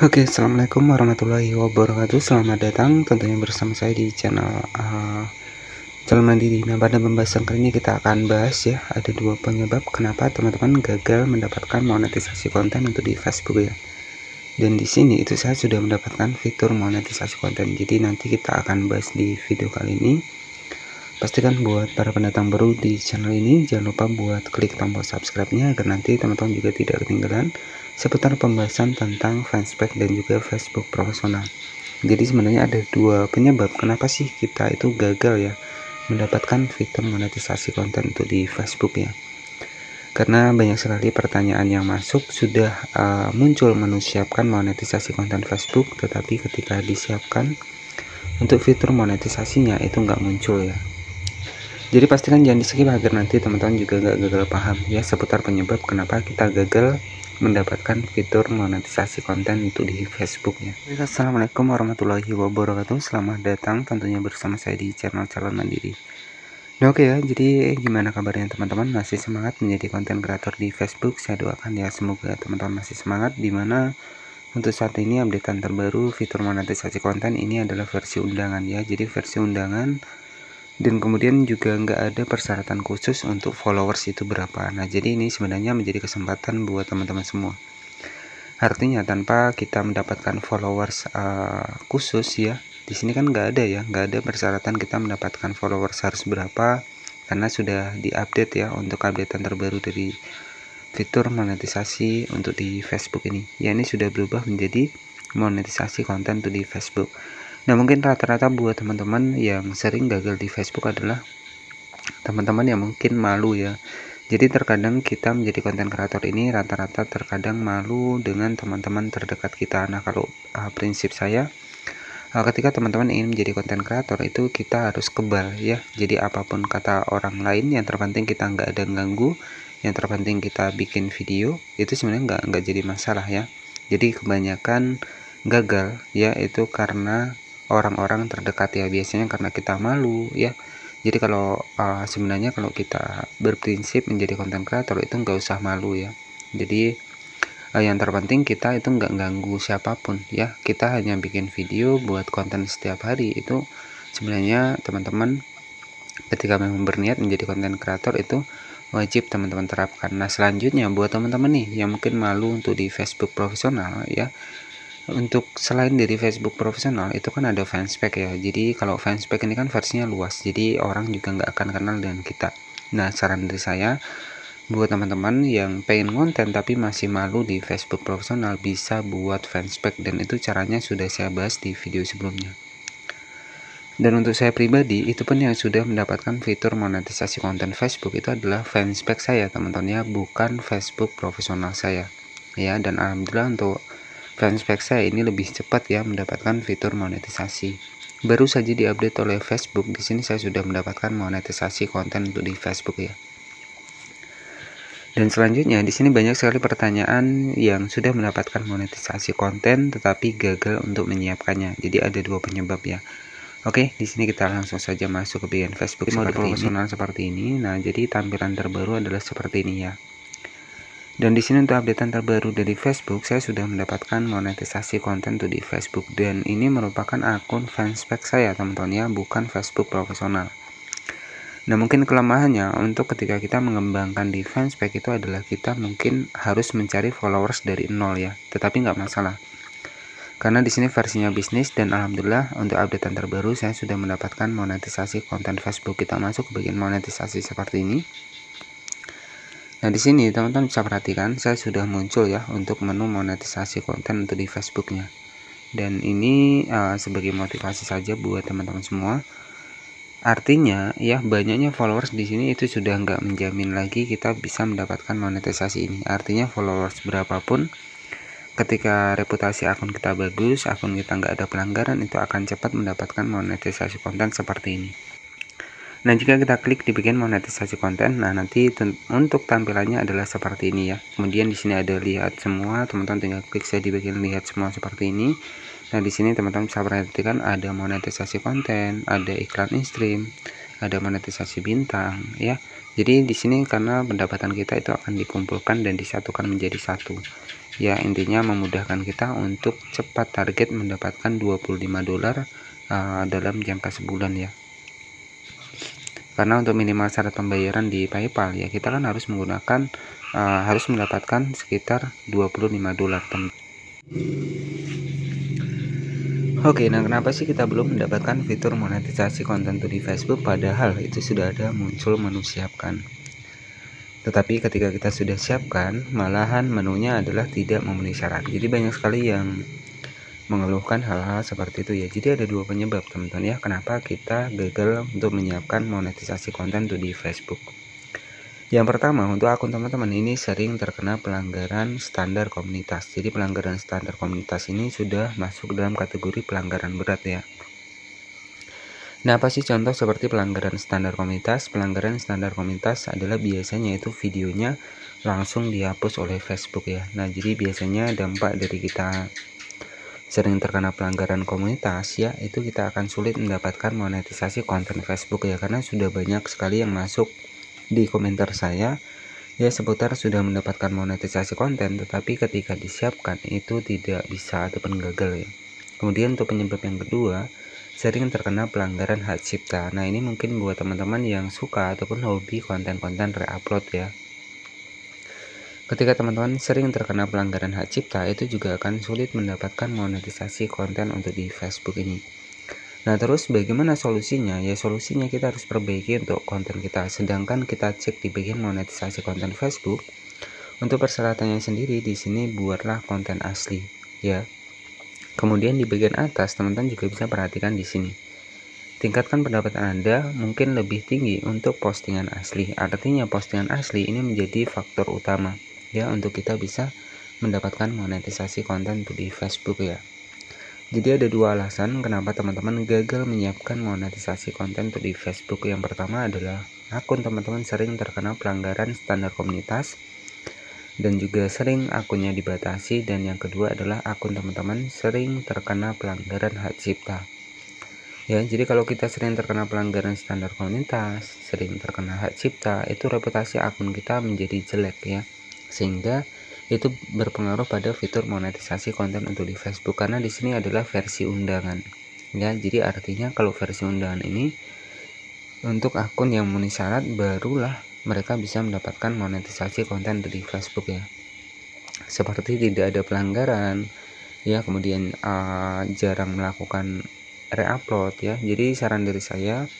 Oke, assalamualaikum warahmatullahi wabarakatuh. Selamat datang tentunya bersama saya di channel Calon Mandiri. Nah, pada pembahasan kali ini kita akan bahas ya, ada dua penyebab kenapa teman-teman gagal mendapatkan monetisasi konten untuk di Facebook ya. Dan di sini itu saya sudah mendapatkan fitur monetisasi konten. Jadi nanti kita akan bahas di video kali ini. Pastikan buat para pendatang baru di channel ini, jangan lupa buat klik tombol subscribe-nya agar nanti teman-teman juga tidak ketinggalan seputar pembahasan tentang fanspage dan juga Facebook profesional. Jadi sebenarnya ada dua penyebab kenapa sih kita itu gagal ya mendapatkan fitur monetisasi konten untuk di Facebook ya. Karena banyak sekali pertanyaan yang masuk, sudah muncul menu siapkan monetisasi konten Facebook, tetapi ketika disiapkan untuk fitur monetisasinya itu nggak muncul ya. Jadi pastikan jangan di skip agar nanti teman-teman juga nggak gagal paham ya seputar penyebab kenapa kita gagal mendapatkan fitur monetisasi konten itu di Facebook ya. Assalamualaikum warahmatullahi wabarakatuh. Selamat datang tentunya bersama saya di channel Calon Mandiri. Nah, oke ya, jadi gimana kabarnya teman-teman? Masih semangat menjadi konten kreator di Facebook? Saya doakan ya semoga teman-teman masih semangat, dimana untuk saat ini updatean terbaru fitur monetisasi konten ini adalah versi undangan ya. Jadi versi undangan, dan kemudian juga nggak ada persyaratan khusus untuk followers itu berapa. Nah, jadi ini sebenarnya menjadi kesempatan buat teman-teman semua. Artinya tanpa kita mendapatkan followers khusus ya, di sini kan nggak ada ya, nggak ada persyaratan kita mendapatkan followers harus berapa, karena sudah diupdate ya untuk updatean terbaru dari fitur monetisasi untuk di Facebook ini. Ya, ini sudah berubah menjadi monetisasi konten untuk di Facebook. Nah, mungkin rata-rata buat teman-teman yang sering gagal di Facebook adalah teman-teman yang mungkin malu ya. Jadi terkadang kita menjadi konten kreator ini rata-rata terkadang malu dengan teman-teman terdekat kita. Nah, kalau prinsip saya, ketika teman-teman ingin menjadi konten kreator itu kita harus kebal ya. Jadi apapun kata orang lain, yang terpenting kita nggak ada ganggu, yang terpenting kita bikin video, itu sebenarnya nggak jadi masalah ya. Jadi kebanyakan gagal ya itu karena orang-orang terdekat ya, biasanya karena kita malu ya. Jadi kalau sebenarnya kalau kita berprinsip menjadi konten kreator itu nggak usah malu ya. Jadi yang terpenting kita itu nggak ganggu siapapun ya, kita hanya bikin video buat konten setiap hari. Itu sebenarnya teman-teman ketika memang berniat menjadi konten kreator itu wajib teman-teman terapkan. Nah, selanjutnya buat teman-teman nih yang mungkin malu untuk di Facebook profesional ya, untuk selain dari Facebook profesional itu kan ada fanspage ya. Jadi kalau fanspage ini kan versinya luas, jadi orang juga nggak akan kenal dengan kita. Nah, saran dari saya buat teman-teman yang pengen konten tapi masih malu di Facebook profesional, bisa buat fanspage, dan itu caranya sudah saya bahas di video sebelumnya. Dan untuk saya pribadi itu pun yang sudah mendapatkan fitur monetisasi konten Facebook itu adalah fanspage saya teman-teman ya, bukan Facebook profesional saya ya. Dan alhamdulillah untuk fanspage saya ini lebih cepat ya mendapatkan fitur monetisasi. Baru saja diupdate oleh Facebook. Di sini saya sudah mendapatkan monetisasi konten untuk di Facebook ya. Dan selanjutnya di sini banyak sekali pertanyaan yang sudah mendapatkan monetisasi konten tetapi gagal untuk menyiapkannya. Jadi ada dua penyebab ya. Oke, di sini kita langsung saja masuk ke bagian Facebook mode profesional seperti ini. Nah, jadi tampilan terbaru adalah seperti ini ya. Dan di sini untuk updatean terbaru dari Facebook, saya sudah mendapatkan monetisasi konten tuh di Facebook, dan ini merupakan akun fanspage saya teman-teman ya, bukan Facebook profesional. Nah, mungkin kelemahannya untuk ketika kita mengembangkan di fanspage itu adalah kita mungkin harus mencari followers dari nol ya, tetapi nggak masalah. Karena di sini versinya bisnis, dan alhamdulillah untuk updatean terbaru saya sudah mendapatkan monetisasi konten Facebook. Kita masuk ke bagian monetisasi seperti ini. Nah, di sini teman-teman bisa perhatikan saya sudah muncul ya untuk menu monetisasi konten untuk di Facebooknya. Dan ini sebagai motivasi saja buat teman-teman semua. Artinya ya, banyaknya followers di sini itu sudah nggak menjamin lagi kita bisa mendapatkan monetisasi ini. Artinya followers berapapun, ketika reputasi akun kita bagus, akun kita nggak ada pelanggaran, itu akan cepat mendapatkan monetisasi konten seperti ini. Nah, jika kita klik di bagian monetisasi konten, nah nanti untuk tampilannya adalah seperti ini ya. Kemudian di sini ada lihat semua, teman-teman tinggal klik saja di bagian lihat semua seperti ini. Nah, di sini teman-teman bisa perhatikan ada monetisasi konten, ada iklan in-stream, ada monetisasi bintang ya. Jadi di sini karena pendapatan kita itu akan dikumpulkan dan disatukan menjadi satu. ya. Intinya memudahkan kita untuk cepat target mendapatkan $25 dalam jangka sebulan ya. Karena untuk minimal syarat pembayaran di PayPal ya, kita kan harus menggunakan harus mendapatkan sekitar $25 teman. Oke, nah kenapa sih kita belum mendapatkan fitur monetisasi konten di Facebook, padahal itu sudah ada muncul menu siapkan. Tetapi ketika kita sudah siapkan, malahan menunya adalah tidak memenuhi syarat. Jadi banyak sekali yang mengeluhkan hal-hal seperti itu ya. Jadi ada dua penyebab teman-teman ya, kenapa kita gagal untuk menyiapkan monetisasi konten di Facebook. Yang pertama, untuk akun teman-teman ini sering terkena pelanggaran standar komunitas. Jadi pelanggaran standar komunitas ini sudah masuk dalam kategori pelanggaran berat ya. Nah, apa sih contoh seperti pelanggaran standar komunitas? Pelanggaran standar komunitas adalah biasanya itu videonya langsung dihapus oleh Facebook ya. Nah, jadi biasanya dampak dari kita sering terkena pelanggaran komunitas ya, itu kita akan sulit mendapatkan monetisasi konten Facebook ya, karena sudah banyak sekali yang masuk di komentar saya ya seputar sudah mendapatkan monetisasi konten, tetapi ketika disiapkan itu tidak bisa ataupun gagal ya. Kemudian untuk penyebab yang kedua, sering terkena pelanggaran hak cipta. Nah, ini mungkin buat teman-teman yang suka ataupun hobi konten-konten re-upload ya. Ketika teman-teman sering terkena pelanggaran hak cipta, itu juga akan sulit mendapatkan monetisasi konten untuk di Facebook ini. Nah, terus bagaimana solusinya? Ya, solusinya kita harus perbaiki untuk konten kita. Sedangkan kita cek di bagian monetisasi konten Facebook, untuk persyaratannya sendiri di sini buatlah konten asli, ya. Kemudian di bagian atas teman-teman juga bisa perhatikan di sini. Tingkatkan pendapatan Anda mungkin lebih tinggi untuk postingan asli. Artinya postingan asli ini menjadi faktor utama ya untuk kita bisa mendapatkan monetisasi konten di Facebook ya. Jadi ada dua alasan kenapa teman-teman gagal menyiapkan monetisasi konten di Facebook. Yang pertama adalah akun teman-teman sering terkena pelanggaran standar komunitas dan juga sering akunnya dibatasi, dan yang kedua adalah akun teman-teman sering terkena pelanggaran hak cipta. Ya, jadi kalau kita sering terkena pelanggaran standar komunitas, sering terkena hak cipta, itu reputasi akun kita menjadi jelek ya. Sehingga itu berpengaruh pada fitur monetisasi konten untuk di Facebook, karena di sini adalah versi undangan ya. Jadi artinya kalau versi undangan ini untuk akun yang memenuhi syarat, barulah mereka bisa mendapatkan monetisasi konten di Facebook ya, seperti tidak ada pelanggaran ya, kemudian jarang melakukan re-upload ya. Jadi saran dari saya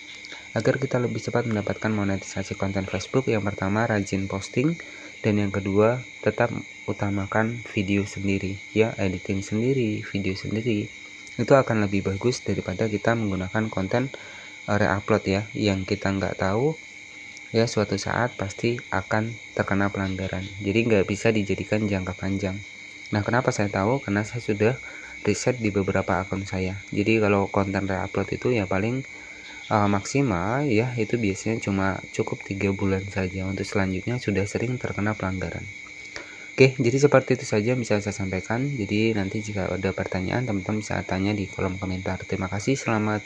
agar kita lebih cepat mendapatkan monetisasi konten Facebook, yang pertama rajin posting, dan yang kedua tetap utamakan video sendiri ya, editing sendiri, video sendiri. Itu akan lebih bagus daripada kita menggunakan konten re-upload ya, yang kita nggak tahu ya suatu saat pasti akan terkena pelanggaran. Jadi nggak bisa dijadikan jangka panjang. Nah, kenapa saya tahu? Karena saya sudah riset di beberapa akun saya. Jadi kalau konten re-upload itu ya paling maksimal ya itu biasanya cuma cukup 3 bulan saja, untuk selanjutnya sudah sering terkena pelanggaran. Oke, jadi seperti itu saja bisa saya sampaikan. Jadi nanti jika ada pertanyaan teman-teman bisa tanya di kolom komentar. Terima kasih, selamat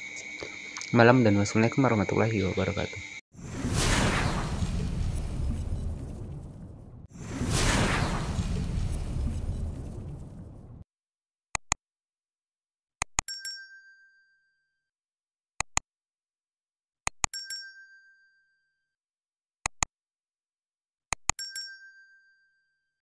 malam dan wassalamualaikum warahmatullahi wabarakatuh.